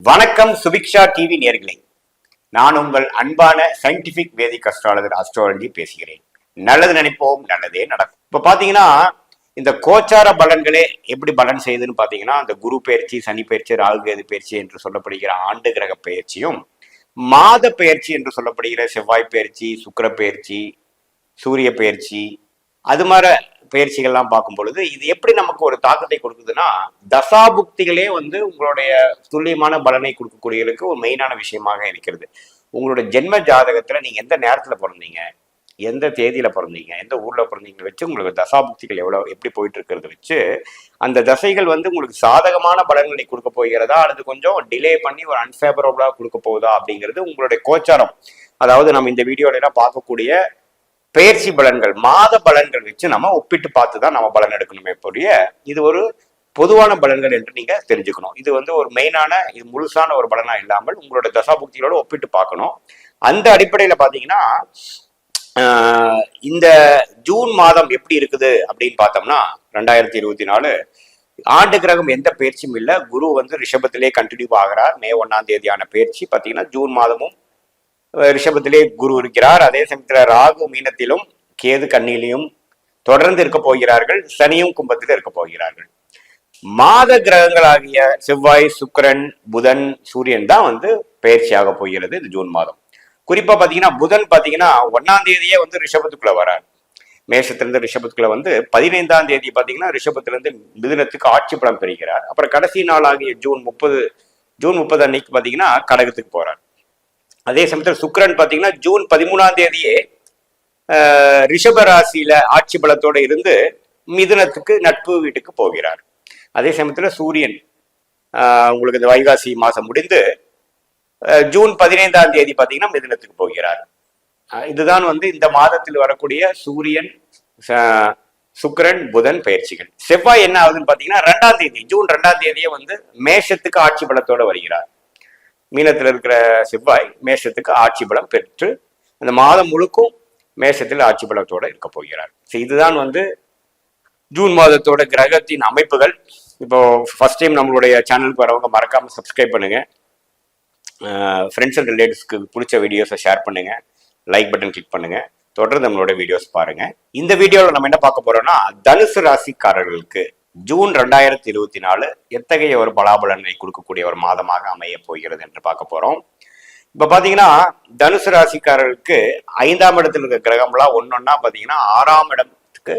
வணக்கம் சுபிக்ஷா டிவி நேயர்களே. நான் உங்கள் அன்பான சயின்டிபிக் வேதிக் அஸ்ட்ராலஜி பேசுகிறேன். நல்லது நினைப்போம், நல்லதே நடக்கும். இப்ப பாத்தீங்கன்னா இந்த கோச்சார பலன்களே எப்படி பலன் செய்யுதுன்னு பாத்தீங்கன்னா, அந்த குரு பயிற்சி, சனி பயிற்சி, ராகு கேது பயிற்சி என்று சொல்லப்படுகிற ஆண்டு கிரக பயிற்சியும், மாத பயிற்சி என்று சொல்லப்படுகிற செவ்வாய் பயிற்சி, சுக்கிர பயிற்சி, சூரிய பயிற்சி, அது மாதிரி பயிற்சிகள்லாம் பார்க்கும் பொழுது இது எப்படி நமக்கு ஒரு தாக்கத்தை கொடுக்குதுன்னா, தசாபுக்திகளே உங்களுடைய துல்லியமான பலனை கொடுக்கக்கூடியதுக்கு ஒரு மெயினான விஷயமாக இருக்கிறது. உங்களுடைய ஜென்ம ஜாதகத்துல நீங்க எந்த நேரத்துல பிறந்தீங்க, எந்த தேதியில பிறந்தீங்க, எந்த ஊர்ல பிறந்தீங்க வச்சு உங்களுக்கு தசாபுக்திகள் எப்படி போயிட்டு இருக்கிறத வச்சு அந்த தசைகள் உங்களுக்கு சாதகமான பலன்களை கொடுக்க போகிறதா அல்லது கொஞ்சம் டிலே பண்ணி ஒரு அன்ஃபேவரபிளா கொடுக்க போகுதா அப்படிங்கிறது உங்களுடைய கோச்சாரம். அதாவது நம்ம இந்த வீடியோல எல்லாம் பார்க்கக்கூடிய பயிற்சி பலன்கள், மாத பலன்கள் வச்சு நம்ம ஒப்பிட்டு பார்த்து தான் நம்ம பலன் எடுக்கணுமே போலிய இது ஒரு பொதுவான பலன்கள் என்று நீங்க தெரிஞ்சுக்கணும். இது ஒரு மெயினான, இது முழுசான ஒரு பலனா இல்லாமல் உங்களோட தசாபுக்திகளோட ஒப்பிட்டு பார்க்கணும். அந்த அடிப்படையில பாத்தீங்கன்னா இந்த ஜூன் மாதம் எப்படி இருக்குது அப்படின்னு பார்த்தோம்னா, 2024 ஆண்டு கிரகம் எந்த பயிற்சியும் இல்லை. குரு ரிஷபத்திலே கண்டினியூ ஆகிறார். மே 1ஆம் தேதியான பயிற்சி பாத்தீங்கன்னா ஜூன் மாதமும் ரிஷபத்திலே குரு இருக்கிறார். அதே சமயத்துல ராகு மீனத்திலும் கேது கன்னியிலையும் தொடர்ந்து இருக்க போகிறார்கள். சனியும் கும்பத்தில் இருக்க போகிறார்கள். மாத கிரகங்களாகிய செவ்வாய், சுக்கிரன், புதன், சூரியன் தான் பயிற்சியாக போகிறது இந்த ஜூன் மாதம். குறிப்பா பாத்தீங்கன்னா புதன் பாத்தீங்கன்னா 1ஆம் தேதியே ரிஷபத்துக்குள்ள வரார். மேஷத்திலிருந்து ரிஷபத்துக்குள்ள 15ஆம் தேதி பாத்தீங்கன்னா ரிஷபத்திலிருந்து மிதுனத்துக்கு ஆட்சி பலம் பெறுகிறார். அப்புறம் கடைசி நாள் ஆகிய ஜூன் 30 அன்னைக்கு பாத்தீங்கன்னா கடகத்துக்கு போறார். அதே சமயத்தில் சுக்கிரன் பாத்தீங்கன்னா ஜூன் 13ஆம் தேதியே ரிஷப ராசியில ஆட்சி பலத்தோட இருந்து மிதுனத்துக்கு நட்பு வீட்டுக்கு போகிறார். அதே சமயத்துல சூரியன் உங்களுக்கு இந்த வைகாசி மாசம் முடிந்து ஜூன் 15ஆம் தேதி பாத்தீங்கன்னா மிதுனத்துக்கு போகிறார். இதுதான் இந்த மாதத்தில் வரக்கூடிய சூரியன், சுக்கிரன், புதன் பயிற்சிகள். செவ்வாய் என்ன ஆகுதுன்னு பாத்தீங்கன்னா 2ஆம் தேதி, ஜூன் 2ஆம் தேதியே மேஷத்துக்கு ஆட்சி பலத்தோட வருகிறார். மீனத்தில் இருக்கிற செவ்வாய் மேஷத்துக்கு ஆட்சி பலம் பெற்று அந்த மாதம் முழுக்கும் மேஷத்தில் ஆட்சி பலத்தோட இருக்க போகிறார். இதுதான் ஜூன் மாதத்தோட கிரகத்தின் அமைப்புகள். இப்போ ஃபர்ஸ்ட் டைம் நம்மளுடைய சேனலுக்கு வரவங்க மறக்காம சப்ஸ்கிரைப் பண்ணுங்க. ஃப்ரெண்ட்ஸ் அண்ட் ரிலேட்டிவ்ஸ்க்கு பிடிச்ச வீடியோஸை ஷேர் பண்ணுங்க. லைக் பட்டன் கிளிக் பண்ணுங்க. தொடர்ந்து நம்மளோட வீடியோஸ் பாருங்க. இந்த வீடியோவில் நம்ம என்ன பார்க்க போறோம்னா, தனுசு ராசிக்காரர்களுக்கு ஜூன் 2024 எத்தகைய ஒரு பலாபலனை கொடுக்கக்கூடிய ஒரு மாதமாக அமைய போகிறது என்று பார்க்க போறோம். இப்ப பாத்தீங்கன்னா தனுசு ராசிக்காரர்களுக்கு 5ஆம் இடத்துல இருக்க கிரகம்லாம் ஒன்னொன்னா பாத்தீங்கன்னா 6ஆம் இடத்துக்கு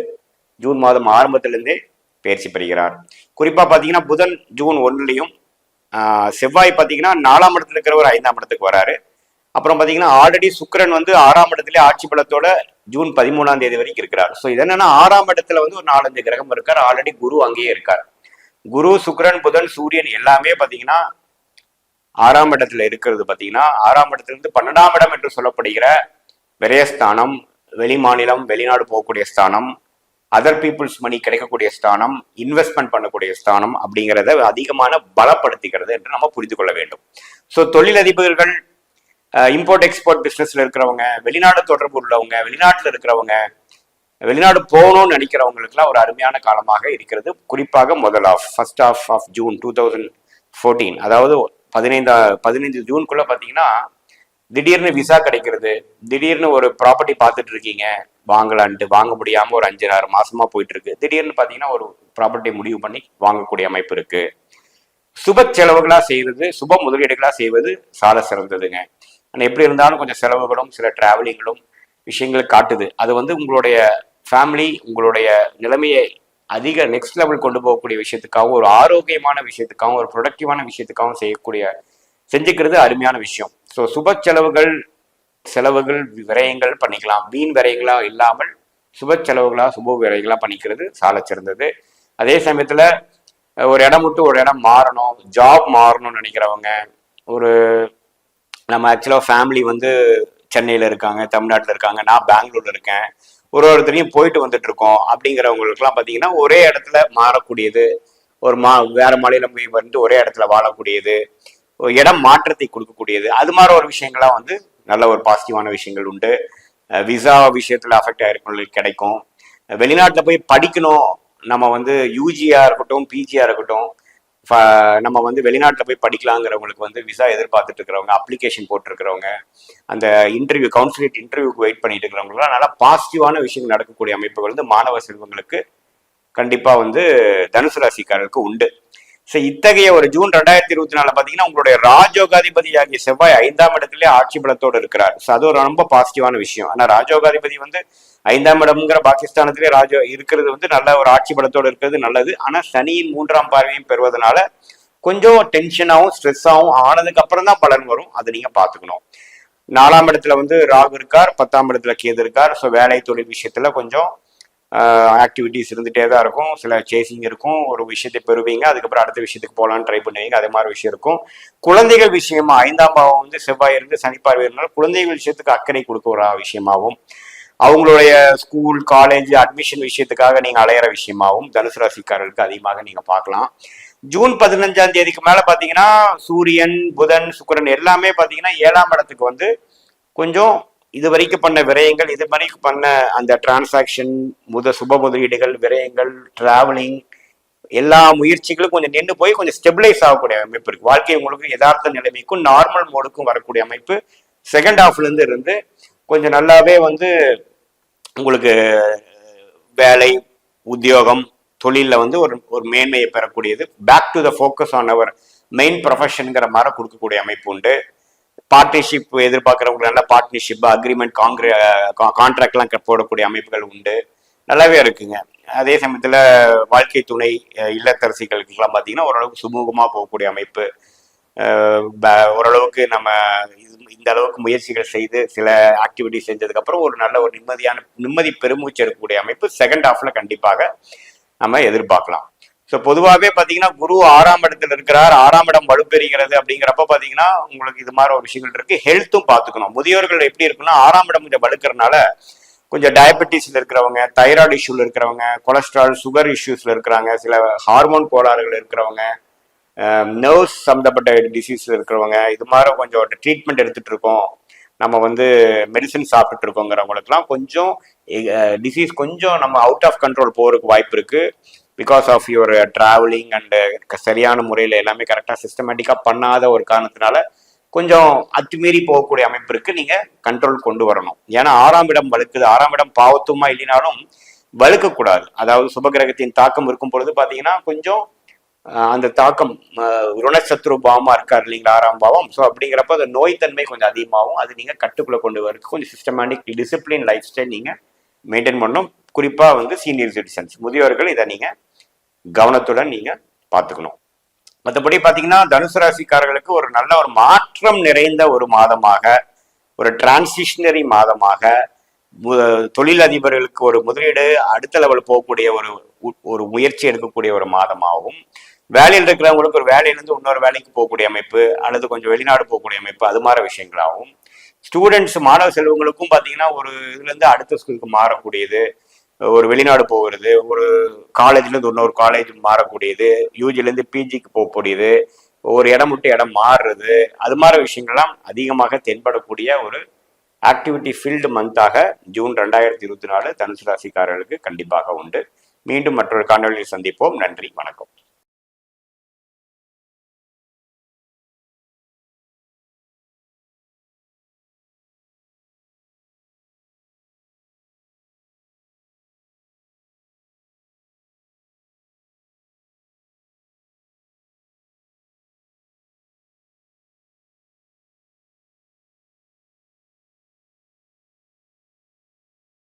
ஜூன் மாதம் ஆரம்பத்திலிருந்தே பயிற்சி பெறுகிறார். குறிப்பா பாத்தீங்கன்னா புதன் ஜூன் 1லையும், செவ்வாய் பாத்தீங்கன்னா 4ஆம் இடத்துல இருக்கிறவர் 5ஆம் இடத்துக்கு வராரு. அப்புறம் பாத்தீங்கன்னா ஆல்ரெடி சுக்கிரன் 6ஆம் இடத்துல ஆட்சி பலத்தோட ஜூன் 13ஆம் தேதி வரைக்கும் இருக்கிறார். ஸோ இது என்னன்னா 6ஆம் இடத்துல ஒரு 4-5 கிரகம் இருக்கார். ஆல்ரெடி குரு அங்கேயே இருக்கார். குரு, சுக்கிரன், புதன், சூரியன் எல்லாமே பாத்தீங்கன்னா 6ஆம் இடத்துல இருக்கிறது. பாத்தீங்கன்னா 6ஆம் இடத்துல இருந்து 12ஆம் இடம் என்று சொல்லப்படுகிற விரயஸ்தானம், வெளி மாநிலம், வெளிநாடு போகக்கூடிய ஸ்தானம், அதர் பீப்புள்ஸ் மணி கிடைக்கக்கூடிய ஸ்தானம், இன்வெஸ்ட்மெண்ட் பண்ணக்கூடிய ஸ்தானம் அப்படிங்கிறத அதிகமான பலப்படுத்திக்கிறது என்று நம்ம புரிந்து கொள்ள வேண்டும். ஸோ தொழிலதிபர்கள், இம்போர்ட் எக்ஸ்போர்ட் பிசினஸ்ல இருக்கிறவங்க, வெளிநாடு தொடர்பு உள்ளவங்க, வெளிநாட்டுல இருக்கிறவங்க, வெளிநாடு போகணும்னு நினைக்கிறவங்களுக்குலாம் ஒரு அருமையான காலமாக இருக்கிறது. குறிப்பாக ஃபர்ஸ்ட் ஆஃப் ஆஃப் ஜூன் 2014, அதாவது 15 ஜூனுக்குள்ள பாத்தீங்கன்னா திடீர்னு விசா கிடைக்கிறது, திடீர்னு ஒரு ப்ராப்பர்ட்டி பார்த்துட்டு இருக்கீங்க வாங்கலான்ட்டு, வாங்க முடியாம ஒரு 5-6 மாசமா போயிட்டு இருக்கு, திடீர்னு பாத்தீங்கன்னா ஒரு ப்ராப்பர்ட்டி முடிவு பண்ணி வாங்கக்கூடிய அமைப்பு இருக்கு. சுப செலவுகளா செய்வது, சுப முதலீடுகளா செய்வது சால சிறந்ததுங்க. ஆனால் எப்படி இருந்தாலும் கொஞ்சம் செலவுகளும் சில டிராவலிங்களும் விஷயங்கள் காட்டுது. அது உங்களுடைய ஃபேமிலி, உங்களுடைய நிலைமையை அதிக நெக்ஸ்ட் லெவல் கொண்டு போகக்கூடிய விஷயத்துக்காகவும், ஒரு ஆரோக்கியமான விஷயத்துக்காகவும், ஒரு ப்ரொடக்டிவான விஷயத்துக்காகவும் செஞ்சுக்கிறது அருமையான விஷயம். ஸோ சுப செலவுகள் விரயங்கள் பண்ணிக்கலாம். வீண் விரயங்களா இல்லாமல் சுப செலவுகளா, சுப விரயங்களா பண்ணிக்கிறது சால சிறந்தது. அதே சமயத்துல ஒரு இடம் விட்டு ஒரு இடம் மாறணும், ஜாப் மாறணும்னு நினைக்கிறவங்க, ஒரு நம்ம ஆக்சுவலாக ஃபேமிலி சென்னையில் இருக்காங்க, தமிழ்நாட்டில் இருக்காங்க, நான் பெங்களூர்ல இருக்கேன், ஒருத்தரையும் போயிட்டு வந்துட்டு இருக்கோம் அப்படிங்கிறவங்களுக்குலாம் பார்த்தீங்கன்னா ஒரே இடத்துல மாறக்கூடியது, வேற மாநிலம் போய் ஒரே இடத்துல வாழக்கூடியது, இடம் மாற்றத்தை கொடுக்கக்கூடியது, அது மாதிரி ஒரு விஷயங்கள்லாம் நல்ல ஒரு பாசிட்டிவான விஷயங்கள் உண்டு. விசா விஷயத்துல அஃபெக்ட் ஆயிருக்கவங்களுக்கு கிடைக்கும். வெளிநாட்டில் போய் படிக்கணும், நம்ம யூஜியா இருக்கட்டும், பிஜியா இருக்கட்டும், நம்ம வந்து வெளிநாட்டில் போய் படிக்கலாங்கிறவங்களுக்கு வந்து விசா எதிர்பார்த்துட்டு இருக்கிறவங்க, அப்ளிகேஷன் போட்டிருக்கிறவங்க, அந்த இன்டர்வியூ கவுன்சிலேட் இன்டர்வியூக்கு வெயிட் பண்ணிட்டு இருக்கிறவங்களுக்குலாம் நல்லா பாசிட்டிவான விஷயங்கள் நடக்கக்கூடிய அமைப்புகள் வந்து மாணவ செல்வங்களுக்கு கண்டிப்பா வந்து தனுசு ராசிக்காரருக்கு உண்டு. ஸோ இத்தகைய ஒரு ஜூன் 2024 பார்த்தீங்கன்னா உங்களுடைய ராஜோகாதிபதி ஆகிய செவ்வாய் 5ஆம் இடத்திலே ஆட்சி பலத்தோடு இருக்கிறார். ஸோ அது ஒரு ரொம்ப பாசிட்டிவான விஷயம். ஆனால் ராஜோகாதிபதி வந்து 5ஆம் இடம்ங்கிற பாகிஸ்தானத்திலே இருக்கிறது வந்து நல்ல ஒரு ஆட்சி பலத்தோடு இருக்கிறது நல்லது. ஆனால் சனியின் 3ஆம் பார்வையும் பெறுவதனால கொஞ்சம் டென்ஷனாகவும் ஸ்ட்ரெஸ்ஸாகவும் ஆனதுக்கு அப்புறம் தான் பலன் வரும். அதை நீங்க பார்த்துக்கணும். 4ஆம் இடத்துல வந்து ராகு இருக்கார், 10ஆம் இடத்துல கேது இருக்கார். ஸோ வேலை தொழில் விஷயத்துல கொஞ்சம் ஆக்டிவிட்டிஸ் இருந்துகிட்டே தான் இருக்கும். சில சேசிங் இருக்கும், ஒரு விஷயத்தை பெறுவீங்க, அதுக்கப்புறம் அடுத்த விஷயத்துக்கு போகலான்னு ட்ரை பண்ணுவீங்க, அதே மாதிரி விஷயம் இருக்கும். குழந்தைகள் விஷயமா 5ஆம் பாவம் வந்து செவ்வாய் இருந்து சனி பார்வை இருந்தாலும் குழந்தைகள் விஷயத்துக்கு அக்கறை கொடுக்குற விஷயமாகவும், அவங்களுடைய ஸ்கூல் காலேஜ் அட்மிஷன் விஷயத்துக்காக நீங்க அலையிற விஷயமாகவும் தனுசு ராசிக்காரர்களுக்கு அதிகமாக நீங்க பார்க்கலாம். ஜூன் 15ஆம் தேதிக்கு மேல பாத்தீங்கன்னா சூரியன், புதன், சுக்கிரன் எல்லாமே பாத்தீங்கன்னா 7ஆம் இடத்துக்கு வந்து கொஞ்சம் இது வரைக்கும் பண்ண விரயங்கள், இது வரைக்கும் பண்ண அந்த டிரான்சாக்ஷன், சுப முதலீடுகள், விரயங்கள், டிராவலிங், எல்லா முயற்சிகளும் கொஞ்சம் நின்று போய் கொஞ்சம் ஸ்டெபிளைஸ் ஆகக்கூடிய அமைப்பு இருக்கு. வாழ்க்கை உங்களுக்கு யதார்த்த நிலைமைக்கும் நார்மல் மோடுக்கும் வரக்கூடிய அமைப்பு செகண்ட் ஹாஃப்ல இருந்து கொஞ்சம் நல்லாவே வந்து உங்களுக்கு வேலை, உத்தியோகம், தொழிலில் வந்து ஒரு மேன்மையை பெறக்கூடியது. Back to the focus on our main ப்ரொஃபஷனுங்கிற மாதிரி கொடுக்கக்கூடிய அமைப்பு உண்டு. பார்ட்னர்ஷிப் எதிர்பார்க்குறவங்க நல்ல பார்ட்னர்ஷிப், அக்ரிமெண்ட், கான்ட்ராக்ட்லாம் போடக்கூடிய அமைப்புகள் உண்டு. நல்லாவே இருக்குங்க. அதே சமயத்தில் வாழ்க்கை துணை இல்லத்தரசிகளுக்கெல்லாம் பார்த்தீங்கன்னா ஓரளவுக்கு சுமூகமாக போகக்கூடிய அமைப்பு. ஓரளவுக்கு நம்ம இந்த அளவுக்கு முயற்சிகள் செய்து சில ஆக்டிவிட்டி செஞ்சதுக்கப்புறம் ஒரு நல்ல ஒரு நிம்மதி பெருமூச்சு எடுக்கக்கூடிய அமைப்பு செகண்ட் ஹாஃப்ல கண்டிப்பாக நம்ம எதிர்பார்க்கலாம். ஸோ பொதுவாகவே பார்த்தீங்கன்னா குரு 6ஆம் இடத்துல இருக்கிறார், 6ஆம் இடம் வலுப்பெறுகிறது. அப்படிங்கிறப்ப பார்த்தீங்கன்னா உங்களுக்கு இது மாதிரி ஒரு விஷயங்கள் இருக்கு. ஹெல்த்தும் பார்த்துக்கணும். முதியோர்கள் எப்படி இருக்குன்னா 6ஆம் இடம் கொஞ்சம் வலுக்கிறதுனால கொஞ்சம் டயபெட்டிஸ்ல இருக்கிறவங்க, தைராய்டு இஷ்யூல இருக்கிறவங்க, கொலஸ்ட்ரால் சுகர் இஷ்யூஸ்ல இருக்கிறாங்க, சில ஹார்மோன் கோளாறுகள் இருக்கிறவங்க, நர்வ்ஸ் சம்மந்தப்பட்ட டிசீஸ்ல இருக்கிறவங்க, இது மாதிரி கொஞ்சம் ட்ரீட்மெண்ட் எடுத்துட்டு இருக்கோம், நம்ம வந்து மெடிசன் சாப்பிட்டு இருக்கோங்கிறவங்களுக்குலாம் கொஞ்சம் டிசீஸ் கொஞ்சம் நம்ம அவுட் ஆஃப் கண்ட்ரோல் போறதுக்கு வாய்ப்பு இருக்கு. Because of your travelling and சரியான முறையில் எல்லாமே கரெக்டாக சிஸ்டமேட்டிக்காக பண்ணாத ஒரு காரணத்தினால கொஞ்சம் அத்துமீறி போகக்கூடிய அமைப்பு இருக்கு. நீங்க கண்ட்ரோல் கொண்டு வரணும். ஏன்னா 6ஆம் இடம் வலுக்குது. 6ஆம் இடம் பாவத்துமா இல்லைனாலும் வலுக்கக்கூடாது. அதாவது சுபகிரகத்தின் தாக்கம் இருக்கும் பொழுது பார்த்தீங்கன்னா கொஞ்சம் அந்த தாக்கம் ருணசத்ரு பாவமா இருக்காரு இல்லைங்களா 6ஆம் பாவம். ஸோ அப்படிங்கிறப்ப அந்த நோய்த்தன்மை கொஞ்சம் அதிகமாகும். அது நீங்க கட்டுக்குள்ள கொண்டு வரதுக்கு கொஞ்சம் சிஸ்டமேட்டிக் டிசிப்ளின் லைஃப் ஸ்டைல் நீங்க மெயின்டைன் பண்ணணும். குறிப்பா வந்து சீனியர் சிட்டிசன்ஸ் முதியோர்கள் இதை நீங்க கவனத்துடன் நீங்க பார்த்துக்கணும். மற்றபடி பார்த்தீங்கன்னா தனுசு ராசிக்காரர்களுக்கு ஒரு நல்ல ஒரு மாற்றம் நிறைந்த ஒரு மாதமாக, ஒரு டிரான்சிஷனரி மாதமாக, தொழில் அதிபர்களுக்கு ஒரு முதலீடு அடுத்த லெவல் போகக்கூடிய ஒரு முயற்சி எடுக்கக்கூடிய ஒரு மாதமாகவும், வேலையில் இருக்கிறவங்களுக்கு ஒரு வேலையிலிருந்து இன்னொரு வேலைக்கு போகக்கூடிய அமைப்பு அல்லது கொஞ்சம் வெளிநாடு போகக்கூடிய அமைப்பு அது மாதிரி விஷயங்களாகவும், ஸ்டூடெண்ட்ஸ் மாணவ செல்வங்களுக்கும் பார்த்தீங்கன்னா ஒரு இதுல இருந்து அடுத்த ஸ்கூலுக்கு மாறக்கூடியது, ஒரு வெளிநாடு போகிறது, ஒரு காலேஜ்லேருந்து இன்னொரு காலேஜ் மாறக்கூடியது, யூஜிலேருந்து பிஜிக்கு போகக்கூடியது, ஒரு இடம் விட்டு இடம் மாறுறது, அது மாதிரி விஷயங்கள்லாம் அதிகமாக தென்படக்கூடிய ஒரு ஆக்டிவிட்டி ஃபீல்டு மந்தாக ஜூன் 2024 தனுசு ராசிக்காரர்களுக்கு கண்டிப்பாக உண்டு. மீண்டும் மற்றொரு காணொலியில் சந்திப்போம். நன்றி, வணக்கம்.